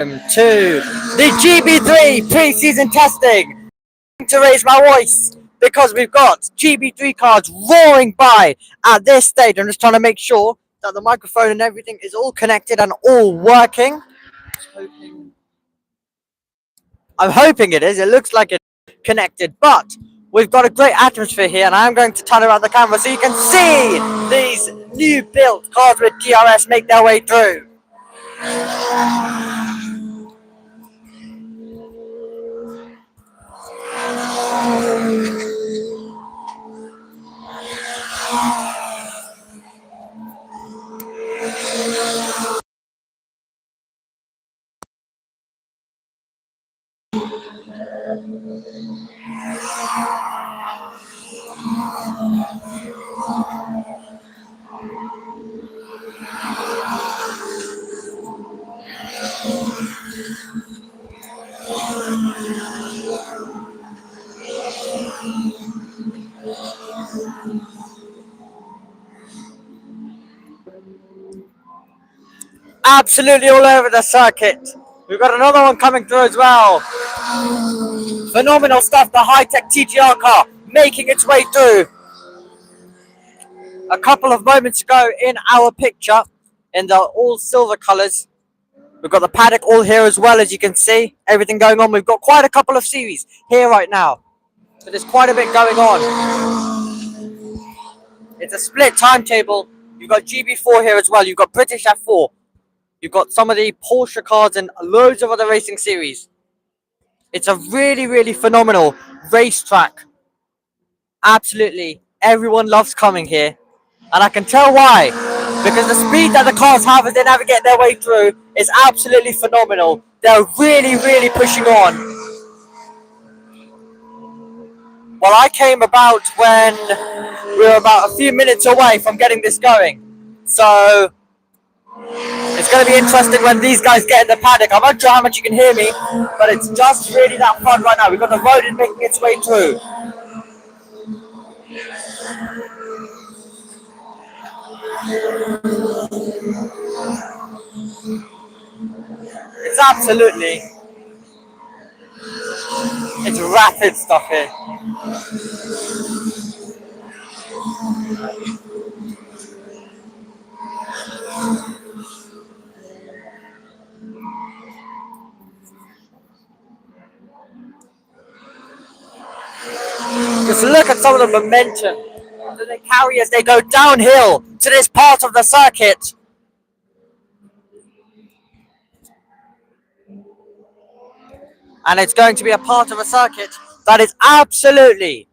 To the GB3 pre-season testing to raise my voice because we've got GB3 cars roaring by at this stage. I'm just trying to make sure that the microphone and everything is all connected and all working. I'm hoping it is. It looks like it's connected, but we've got a great atmosphere here, and I'm going to turn around the camera so you can see these new built cars with DRS make their way through. Absolutely all over the circuit. We've got another one coming through as well. Phenomenal stuff, the high-tech TGR car making its way through. A couple of moments ago in our picture, in the all silver colours, we've got the paddock all here as well, as you can see. Everything going on. We've got quite a couple of series here right now. So there's quite a bit going on. It's a split timetable. You've got GB4 here as well. You've got British F4. You've got some of the Porsche cars and loads of other racing series. It's a really, really phenomenal racetrack. Absolutely. Everyone loves coming here. And I can tell why. Because the speed that the cars have as they navigate their way through is absolutely phenomenal. They're really, really pushing on. Well, I came about when we were about a few minutes away from getting this going. So it's going to be interesting when these guys get in the paddock. I'm not sure how much you can hear me, but it's just really that fun right now. We've got the road making its way through. It's absolutely, it's rapid stuff here. Just look at some of the momentum that they carry as they go downhill to this part of the circuit. And it's going to be a part of a circuit that is absolutely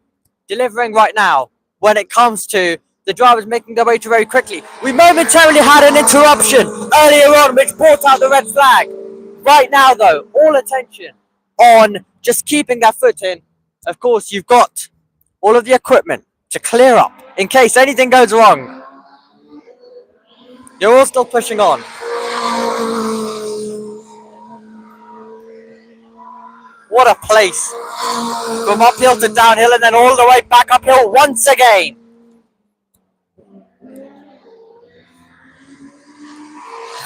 delivering right now when it comes to the drivers making their way through very quickly. We momentarily had an interruption earlier on which brought out the red flag. Right now though, all attention on just keeping that foot in. Of course, you've got all of the equipment to clear up in case anything goes wrong. You're all still pushing on. What a place. From uphill to downhill and then all the way back uphill once again.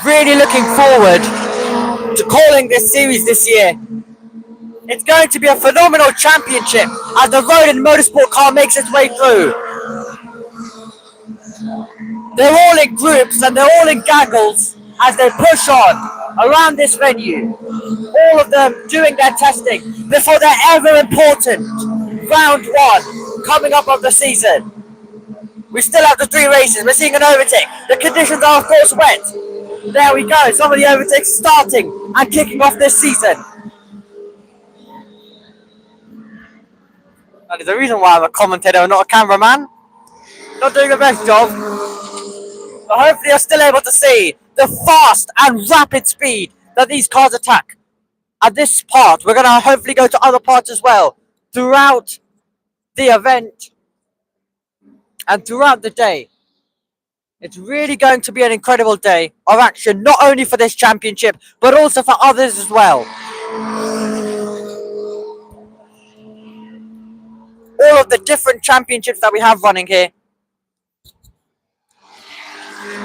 Really looking forward to calling this series this year. It's going to be a phenomenal championship as the road and motorsport car makes its way through. They're all in groups and they're all in gaggles as they push on around this venue. All of them doing their testing before their ever important round one coming up of the season. We still have the 3 races. We're seeing an overtake. The conditions are of course wet. There we go. Some of the overtakes starting and kicking off this season. That is the reason why I'm a commentator and not a cameraman. Not doing the best job. But hopefully you're still able to see the fast and rapid speed that these cars attack. At this part, we're going to hopefully go to other parts as well throughout the event and throughout the day. It's really going to be an incredible day of action, not only for this championship, but also for others as well. All of the different championships that we have running here.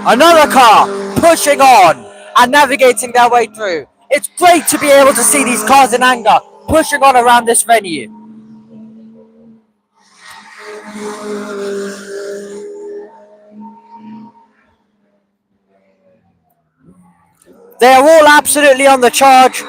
Another car pushing on and navigating their way through. It's great to be able to see these cars in anger, pushing on around this venue. They are all absolutely on the charge.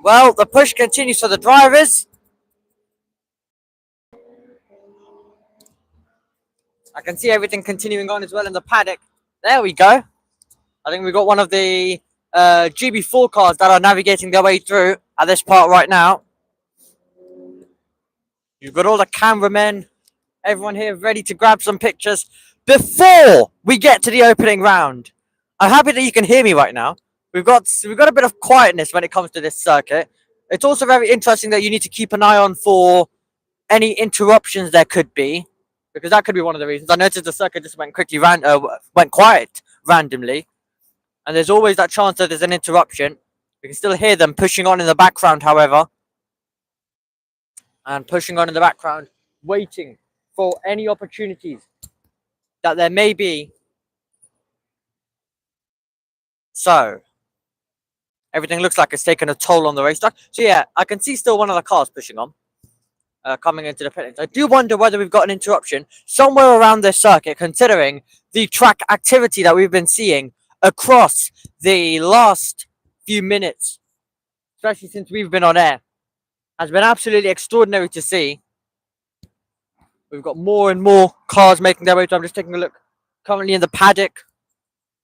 Well, the push continues for the drivers. I can see everything continuing on as well in the paddock. There we go. I think we've got one of the GB4 cars that are navigating their way through at this part right now. You've got all the cameramen, everyone here ready to grab some pictures before we get to the opening round. I'm happy that you can hear me right now. We've got a bit of quietness when it comes to this circuit. It's also very interesting that you need to keep an eye on for any interruptions there could be, because that could be one of the reasons. I noticed the circuit just went quiet randomly, and there's always that chance that there's an interruption. We can still hear them pushing on in the background, however, and pushing on in the background, waiting for any opportunities that there may be. So everything looks like it's taken a toll on the racetrack. So yeah, I can see still one of the cars pushing on, coming into the pit lanes. I do wonder whether we've got an interruption somewhere around this circuit, considering the track activity that we've been seeing across the last few minutes, especially since we've been on air, has been absolutely extraordinary to see. We've got more and more cars making their way through. I'm just taking a look currently in the paddock.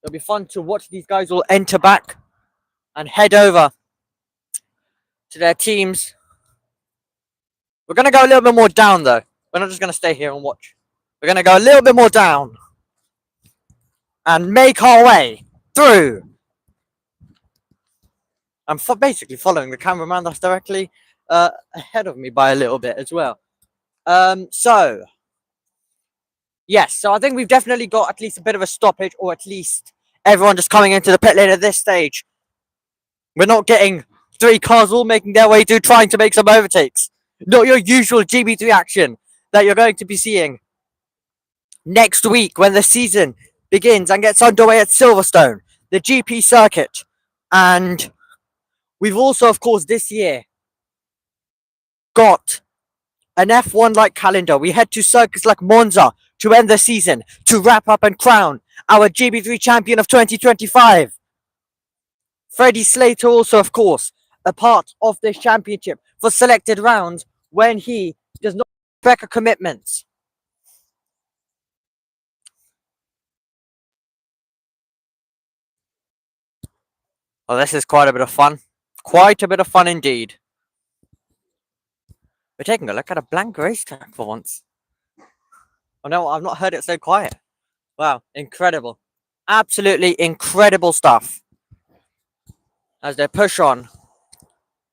It'll be fun to watch these guys all enter back and head over to their teams. We're going to go a little bit more down, though. We're not just going to stay here and watch. We're going to go a little bit more down and make our way through. I'm basically following the cameraman that's directly ahead of me by a little bit as well. So I think we've definitely got at least a bit of a stoppage, or at least everyone just coming into the pit lane at this stage. We're not getting 3 cars all making their way through trying to make some overtakes. Not your usual GB3 action that you're going to be seeing next week when the season begins and gets underway at Silverstone, the GP circuit. And we've also, of course, this year got an F1-like calendar. We head to circuits like Monza to end the season, to wrap up and crown our GB3 champion of 2025. Freddie Slater also, of course, a part of this championship for selected rounds when he does not break a commitment. Well, this is quite a bit of fun. Quite a bit of fun indeed. We're taking a look at a blank racetrack for once. Oh no, I've not heard it so quiet. Wow, incredible. Absolutely incredible stuff. As they push on.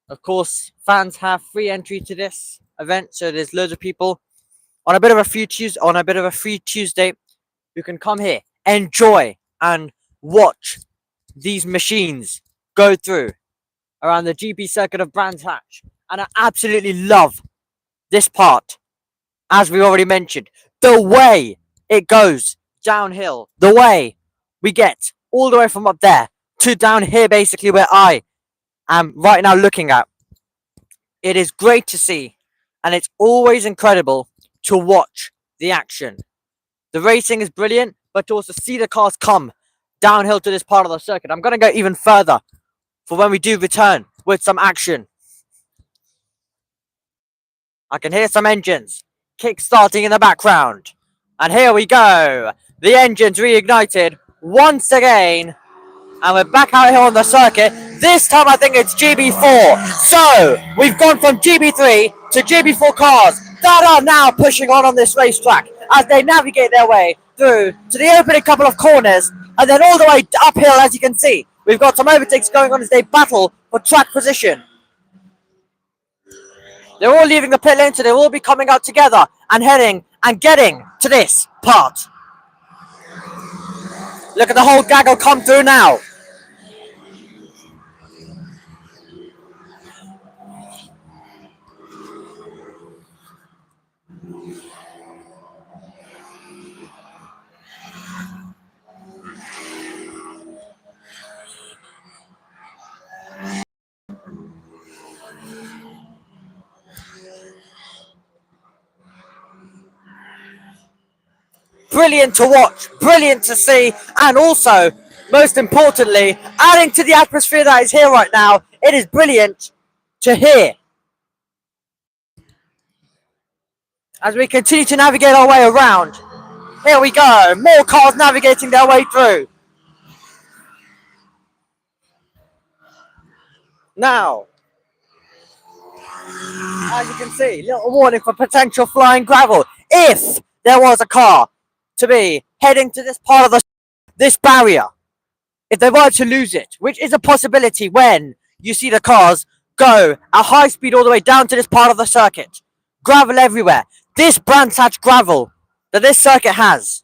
Of course, fans have free entry to this event, so there's loads of people on a bit of a free Tuesday who can come here, enjoy and watch these machines go through around the GP circuit of Brands Hatch. And I absolutely love this part, as we already mentioned, the way it goes downhill, the way we get all the way from up there to down here, basically where I am right now looking at. It is great to see, and it's always incredible to watch the action. The racing is brilliant, but to also see the cars come downhill to this part of the circuit. I'm going to go even further for when we do return with some action. I can hear some engines kick-starting in the background. And here we go. The engines reignited once again. And we're back out here on the circuit. This time I think it's GB4. So, we've gone from GB3 to GB4 cars that are now pushing on this racetrack as they navigate their way through to the opening couple of corners and then all the way uphill. As you can see, we've got some overtakes going on as they battle for track position. They're all leaving the pit lane, so they will be coming out together and heading and getting to this part. Look at the whole gaggle come through now. Brilliant to watch, brilliant to see, and also, most importantly, adding to the atmosphere that is here right now, it is brilliant to hear. As we continue to navigate our way around, here we go, more cars navigating their way through. Now, as you can see, little warning for potential flying gravel. If there was a car to be heading to this part of this barrier, if they were to lose it, which is a possibility when you see the cars go at high speed all the way down to this part of the circuit, gravel everywhere. This Brands Hatch gravel that this circuit has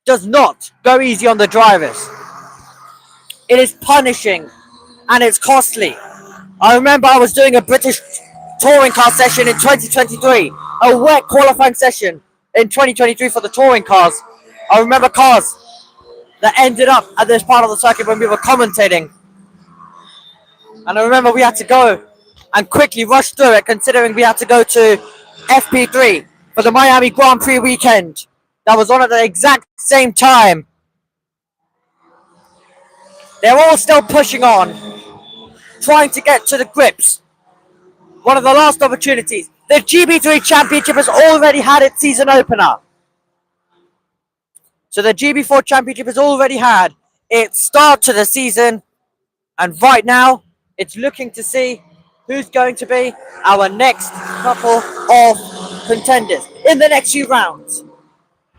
does not go easy on the drivers. It is punishing and it's costly. I remember I was doing a British touring car session in 2023, a wet qualifying session in 2023 for the touring cars. I remember cars that ended up at this part of the circuit when we were commentating. And I remember we had to go and quickly rush through it, considering we had to go to FP3 for the Miami Grand Prix weekend that was on at the exact same time. They're all still pushing on, trying to get to the grips. One of the last opportunities. The GB3 Championship has already had its season opener. So the GB4 Championship has already had its start to the season. And right now, it's looking to see who's going to be our next couple of contenders in the next few rounds.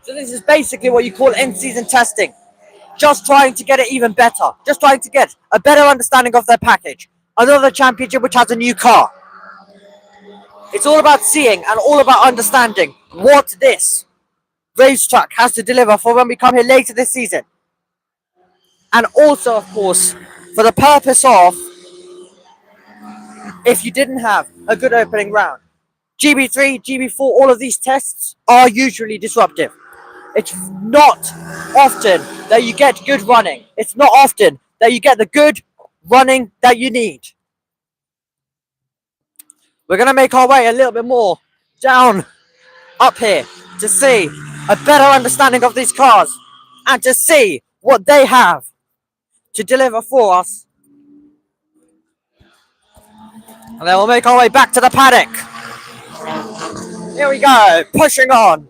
So this is basically what you call in-season testing. Just trying to get it even better. Just trying to get a better understanding of their package. Another championship which has a new car. It's all about seeing and all about understanding what this racetrack has to deliver for when we come here later this season. And also, of course, for the purpose of, if you didn't have a good opening round. GB3, GB4, all of these tests are usually disruptive. It's not often that you get good running. It's not often that you get the good running that you need. We're going to make our way a little bit more down up here to see a better understanding of these cars and to see what they have to deliver for us. And then we'll make our way back to the paddock. Here we go, pushing on.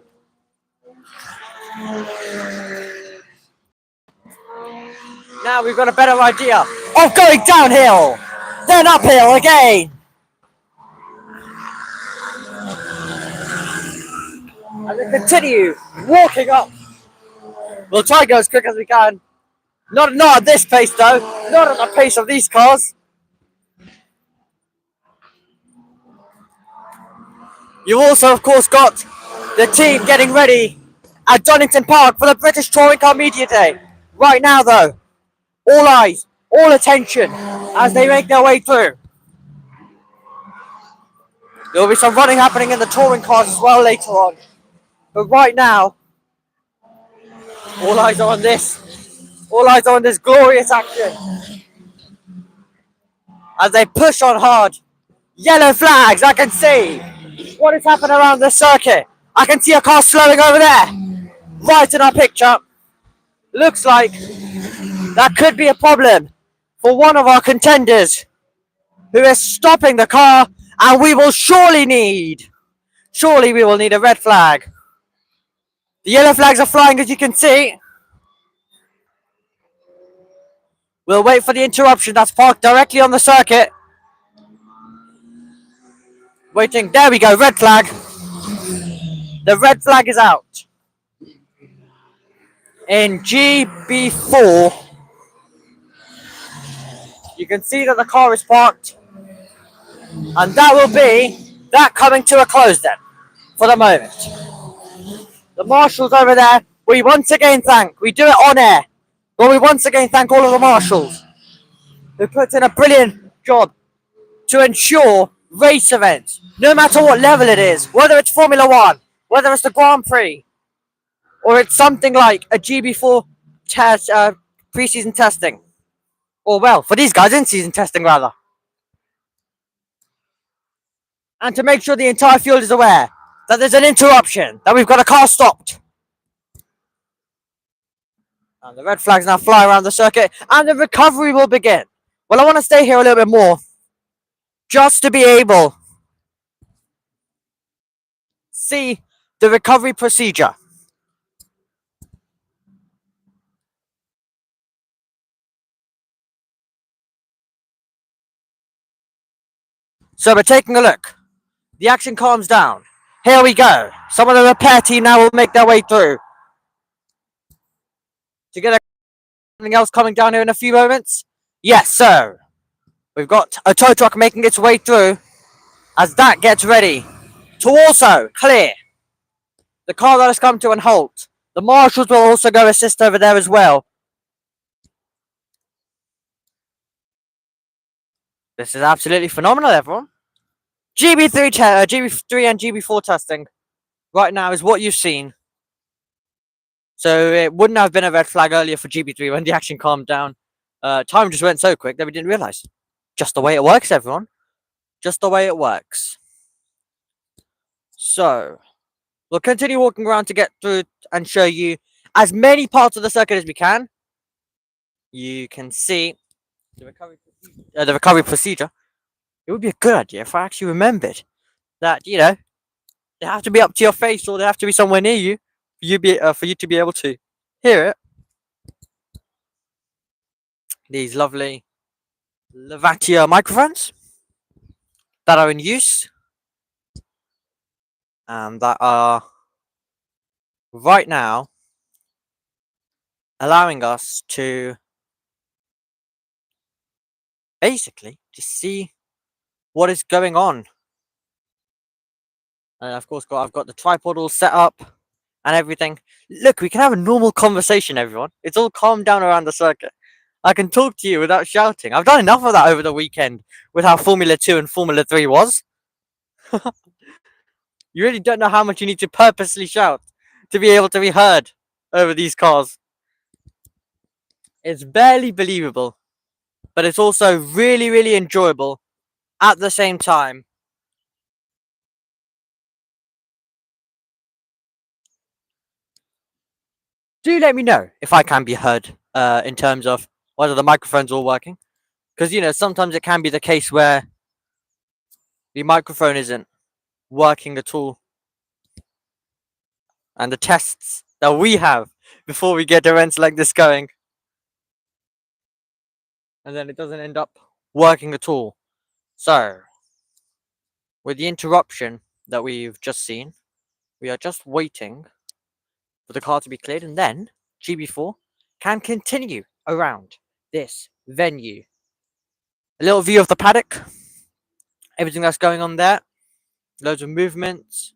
Now we've got a better idea of going downhill, then uphill again. And then continue walking up. We'll try and go as quick as we can. Not at this pace though, not at the pace of these cars. You've also, of course, got the team getting ready at Donington Park for the British Touring Car Media Day. Right now, though, all eyes, all attention as they make their way through. There will be some running happening in the touring cars as well later on. But right now, all eyes are on this. All eyes are on this glorious action. As they push on hard. Yellow flags, I can see. What is happening around the circuit? I can see a car slowing over there. Right in our picture. Looks like that could be a problem for one of our contenders who is stopping the car, and we will surely need a red flag. The yellow flags are flying, as you can see. We'll wait for the interruption that's parked directly on the circuit. Waiting, there we go, red flag. the red flag is out. In GB4, you can see that the car is parked, and that will be that coming to a close then, for the moment. The marshals over there, we once again we do it on air, but we once again thank all of the marshals who put in a brilliant job to ensure race events, no matter what level it is, whether it's Formula One, whether it's the Grand Prix, or it's something like a GB4 test, pre-season testing, or well, for these guys, in-season testing rather, and to make sure the entire field is aware that there's an interruption, that we've got a car stopped. And the red flags now fly around the circuit, and the recovery will begin. Well, I want to stay here a little bit more, just to be able to see the recovery procedure. So we're taking a look. The action calms down. Here we go. Some of the repair team now will make their way through. To get something else coming down here in a few moments? Yes, sir. We've got a tow truck making its way through as that gets ready to also clear the car that has come to an halt. The marshals will also go assist over there as well. This is absolutely phenomenal, everyone. GB3 and GB4 testing right now is what you've seen. So it wouldn't have been a red flag earlier for GB3 when the action calmed down. Time just went so quick that we didn't realize. Just the way it works, everyone. Just the way it works. So we'll continue walking around to get through and show you as many parts of the circuit as we can. You can see the recovery procedure. It would be a good idea if I actually remembered that, you know, they have to be up to your face or they have to be somewhere near you for you to be able to hear it. These lovely Lavatia microphones that are in use and that are right now allowing us to basically just see what is going on. And of course, I've got the tripod all set up and everything. Look, we can have a normal conversation, everyone. It's all calmed down around the circuit. I can talk to you without shouting. I've done enough of that over the weekend with how Formula 2 and Formula 3 was. You really don't know how much you need to purposely shout to be able to be heard over these cars. It's barely believable, but it's also really, really enjoyable at the same time. Do let me know if I can be heard in terms of whether the microphone's all working. Because, you know, sometimes it can be the case where the microphone isn't working at all. And the tests that we have before we get events like this going. And then it doesn't end up working at all. So, with the interruption that we've just seen, we are just waiting for the car to be cleared, and then GB4 can continue around this venue. A little view of the paddock, everything that's going on there, loads of movements.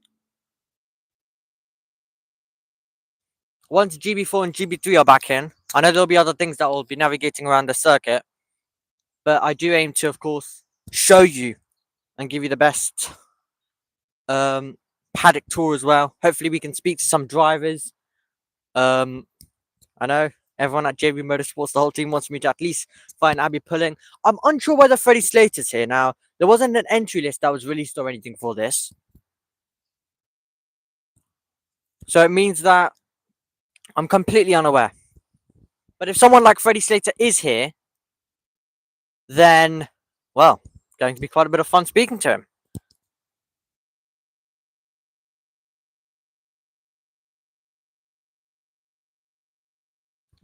Once GB4 and GB3 are back in, I know there'll be other things that will be navigating around the circuit, but I do aim to, of course, show you and give you the best paddock tour as well. Hopefully we can speak to some drivers. I know everyone at JB Motorsports, the whole team wants me to at least find Abby Pulling. I'm unsure whether Freddie Slater's here now. There wasn't an entry list that was released or anything for this. So it means that I'm completely unaware. But if someone like Freddie Slater is here, then, well, going to be quite a bit of fun speaking to him.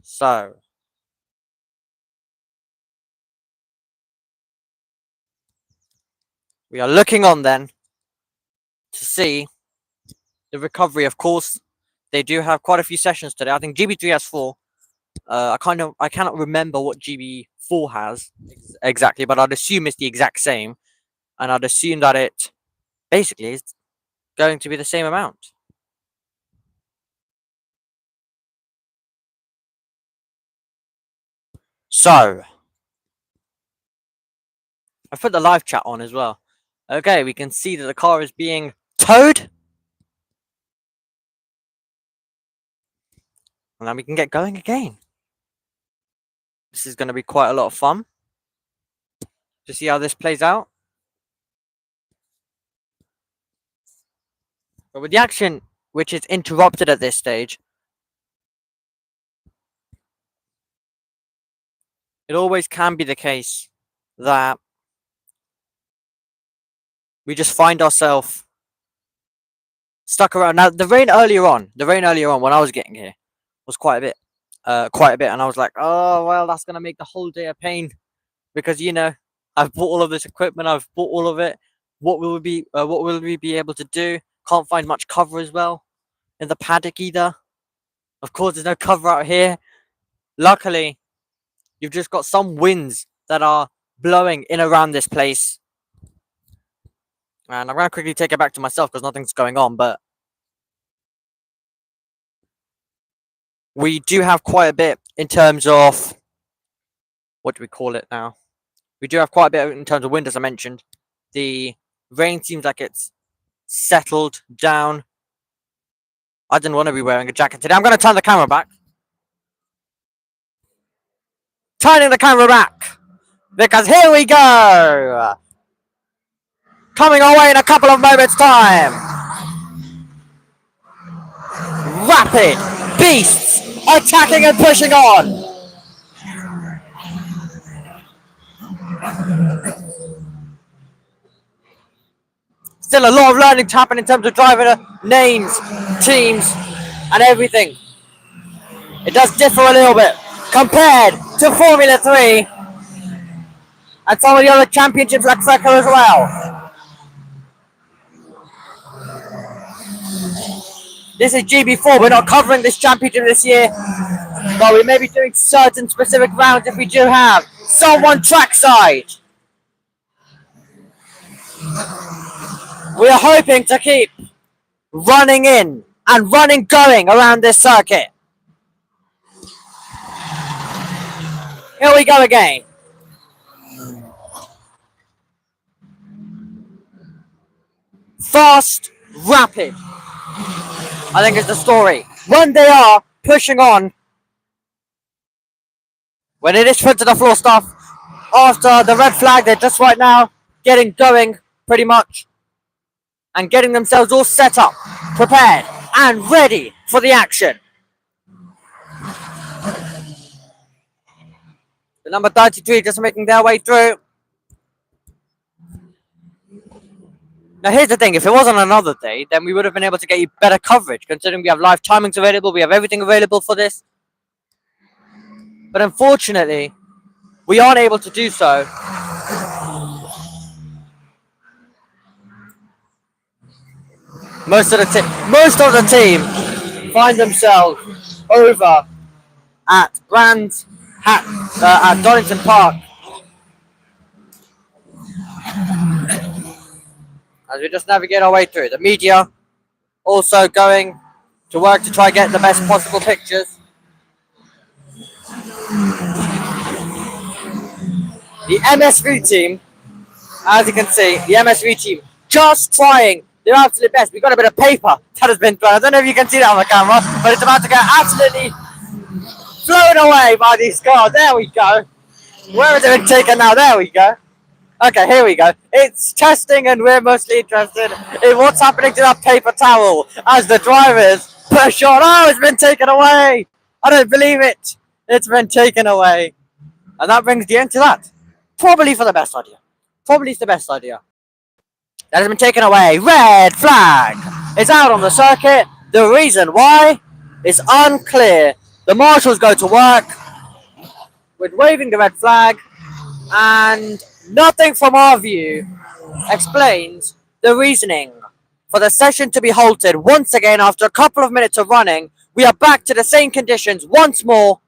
So, we are looking on then to see the recovery, of course. They do have quite a few sessions today. I think GB3 has 4. I cannot remember what GB4 has exactly, but I'd assume it's the exact same, and I'd assume that it basically is going to be the same amount. So I put the live chat on as well. Okay, we can see that the car is being towed. And then we can get going again. This is going to be quite a lot of fun to see how this plays out. But with the action, which is interrupted at this stage, it always can be the case that we just find ourselves stuck around. Now, the rain earlier on when I was getting here was quite a bit, and I was like, oh well, that's gonna make the whole day a pain because I've bought all of this equipment, I've bought all of it. What will we be able to do? Can't find much cover as well in the paddock either. Of course, there's no cover out here. Luckily, you've just got some winds that are blowing in around this place. And I'm going to quickly take it back to myself because nothing's going on. But we do have quite a bit in terms of... What do we call it now? We do have quite a bit in terms of wind, as I mentioned. The rain seems like it's settled down. I didn't want to be wearing a jacket today. I'm going to turn the camera back. Turning the camera back. Because here we go. Coming our way in a couple of moments' time. Rapid beasts attacking and pushing on. Still a lot of learning to happen in terms of driver names, teams, and everything. It does differ a little bit compared to Formula 3 and some of the other championships like Freco as well. This is GB4. We're not covering this championship this year, but we may be doing certain specific rounds if we do have someone trackside. We are hoping to keep running in and running going around this circuit. Here we go again. Fast, rapid, I think is the story. When they are pushing on, when it is foot to the floor stuff, after the red flag, they're just right now getting going pretty much and getting themselves all set up, prepared and ready for the action. The number 33 just making their way through. Now here's the thing, if it wasn't another day, then we would have been able to get you better coverage, considering we have live timings available, we have everything available for this. But unfortunately, we aren't able to do so. Most of the team find themselves over at at Donington Park. As we just navigate our way through. The media also going to work to try and get the best possible pictures. The MSV team, as you can see, the MSV team just trying their absolute best. We've got a bit of paper that has been thrown. I don't know if you can see that on the camera, but it's about to get absolutely flown away by these cars. There we go. Where has it been taken now? There we go. Okay, here we go. It's testing and we're mostly interested in what's happening to that paper towel as the drivers push on. Oh, it's been taken away. I don't believe it. It's been taken away. And that brings the end to that. Probably for the best idea. Probably the best idea. That has been taken away. Red flag. It's out on the circuit. The reason why is unclear. The marshals go to work with waving the red flag, and nothing from our view explains the reasoning for the session to be halted once again after a couple of minutes of running. We are back to the same conditions once more.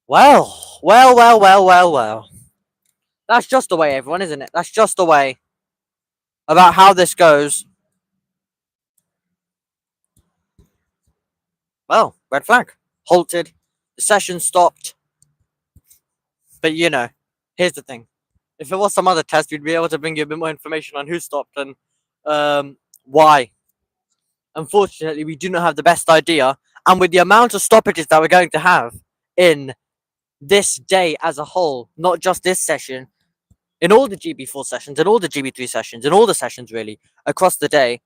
Well. That's just the way, everyone, isn't it? That's just the way about how this goes. Well, red flag. Halted. The session stopped. But, you know, here's the thing. If it was some other test, we'd be able to bring you a bit more information on who stopped and why. Unfortunately, we do not have the best idea. And with the amount of stoppages that we're going to have in this day as a whole, not just this session, in all the GB4 sessions, in all the GB3 sessions, in all the sessions really, across the day,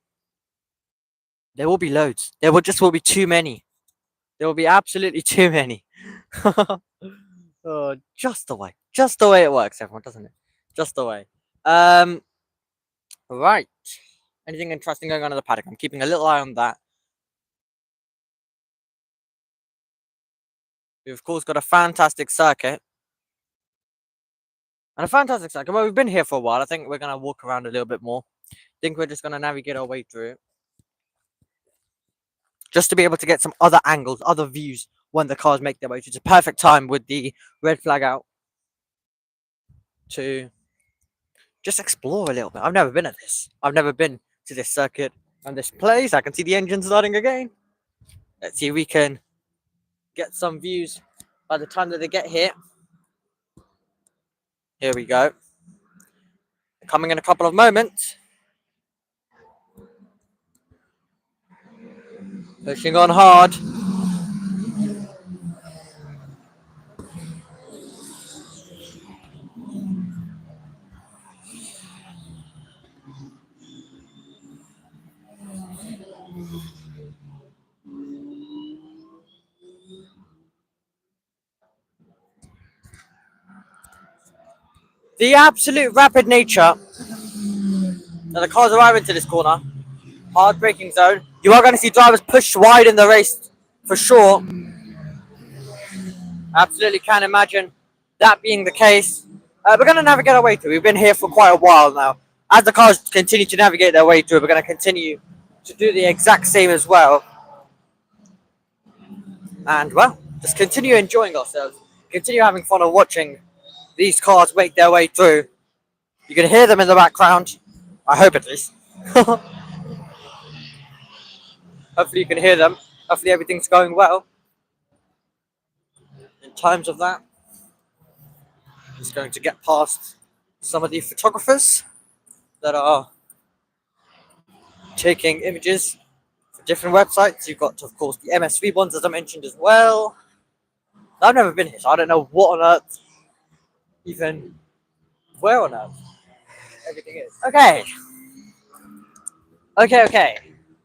there will be loads. There will be too many. There will be absolutely too many. Oh, just the way it works, everyone, doesn't it? Just the way. Right. Anything interesting going on in the paddock? I'm keeping a little eye on that. We've of course got a fantastic circuit. And a fantastic circuit. Well, we've been here for a while. I think we're gonna walk around a little bit more. I think we're just gonna navigate our way through it. Just to be able to get some other angles, other views when the cars make their way. It's a perfect time with the red flag out to just explore a little bit. I've never been at this. I've never been to this circuit and this place. I can see the engine starting again. Let's see if we can get some views by the time that they get here. Here we go. Coming in a couple of moments. Pushing on hard. The absolute rapid nature that the cars arrive into this corner. Hard braking zone. You are going to see drivers pushed wide in the race for sure. Absolutely can't imagine that being the case. We're going to navigate our way through. We've been here for quite a while now. As the cars continue to navigate their way through, we're going to continue to do the exact same as well. And, well, just continue enjoying ourselves. Continue having fun and watching these cars make their way through. You can hear them in the background. I hope at least. Hopefully you can hear them. Hopefully everything's going well. In times of that, I'm just going to get past some of the photographers that are taking images for different websites. You've got, of course, the MSV ones, as I mentioned as well. I've never been here, so I don't know what on earth, even where on earth everything is. Okay.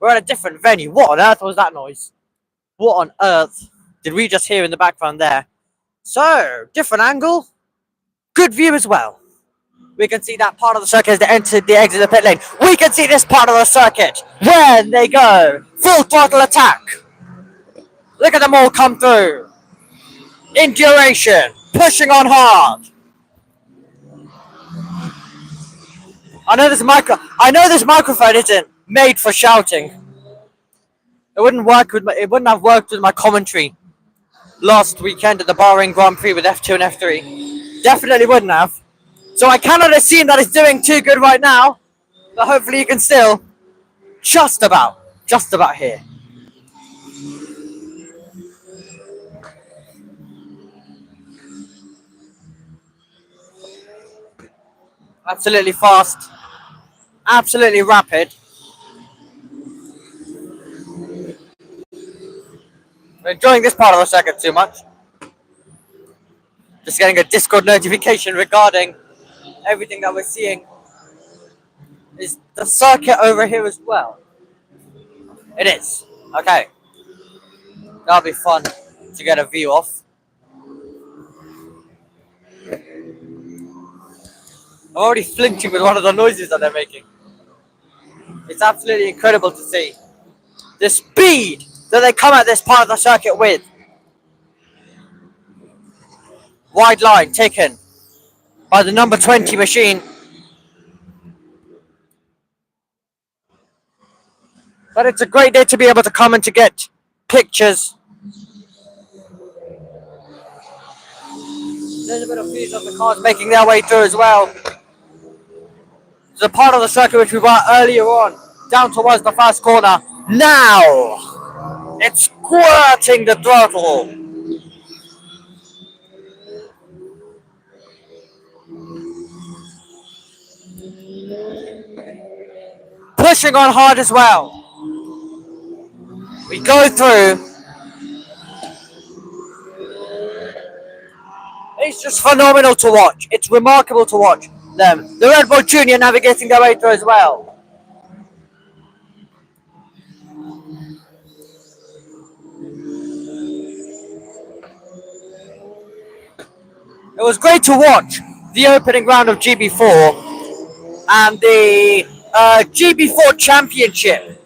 We're at a different venue. What on earth was that noise? What on earth did we just hear in the background there? So, different angle. Good view as well. We can see that part of the circuit as they entered the exit of the pit lane. We can see this part of the circuit when they go. Full throttle attack. Look at them all come through. In duration. Pushing on hard. I know this microphone isn't made for shouting. It wouldn't have worked with my commentary last weekend at the Bahrain Grand Prix with F2 and F3. Definitely wouldn't have. So I cannot assume that it's doing too good right now, but hopefully you can still just about hear. Absolutely fast, absolutely rapid. I'm enjoying this part of the circuit too much. Just getting a Discord notification regarding everything that we're seeing. Is the circuit over here as well? It is. Okay. That'll be fun to get a view of. I'm already flinching with one of the noises that they're making. It's absolutely incredible to see the speed that they come at this part of the circuit with. wide line taken by the number 20 machine. But it's a great day to be able to come and to get pictures. There's a bit of views of the cars making their way through as well. It's a part of the circuit which we were earlier on, down towards the first corner. Now, it's squirting the throttle. Pushing on hard as well. We go through. It's just phenomenal to watch. It's remarkable to watch them. The Red Bull Junior navigating their way through as well. It was great to watch the opening round of GB4 and the GB4 Championship.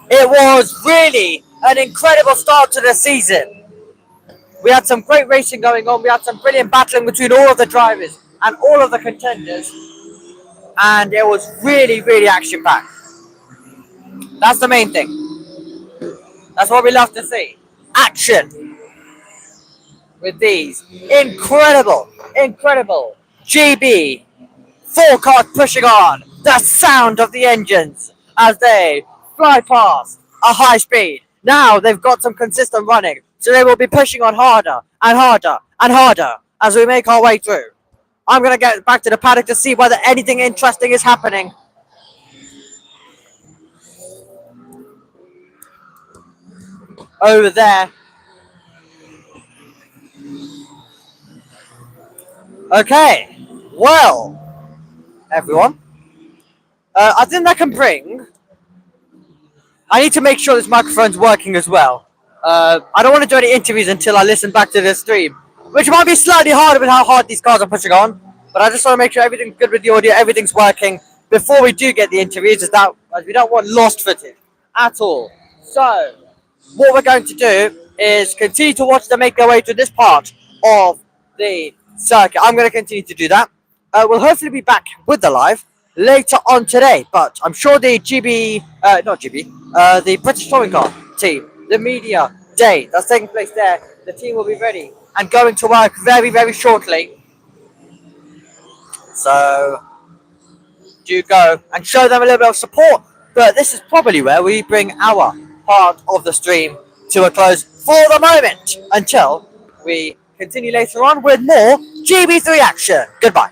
It was really an incredible start to the season. We had some great racing going on. We had some brilliant battling between all of the drivers and all of the contenders. And it was really, really action-packed. That's the main thing. That's what we love to see. Action. With these incredible GB 4 cars pushing on. The sound of the engines as they fly past a high speed. Now they've got some consistent running, so they will be pushing on harder and harder and harder as we make our way through. I'm going to get back to the paddock to see whether anything interesting is happening. Over there. Okay, well, everyone, I think I can bring. I need to make sure this microphone's working as well. I don't want to do any interviews until I listen back to the stream, which might be slightly harder with how hard these cars are pushing on. But I just want to make sure everything's good with the audio, everything's working before we do get the interviews, as we don't want lost footage at all. So, what we're going to do is continue to watch them make their way through this part of the circuit. I'm going to continue to do that. We'll hopefully be back with the live later on today, but I'm sure the the British Touring Car team, the media day that's taking place there, the team will be ready and going to work very, very shortly. So, do go and show them a little bit of support, but this is probably where we bring our part of the stream to a close for the moment, until we continue later on with more GB3 action. Goodbye.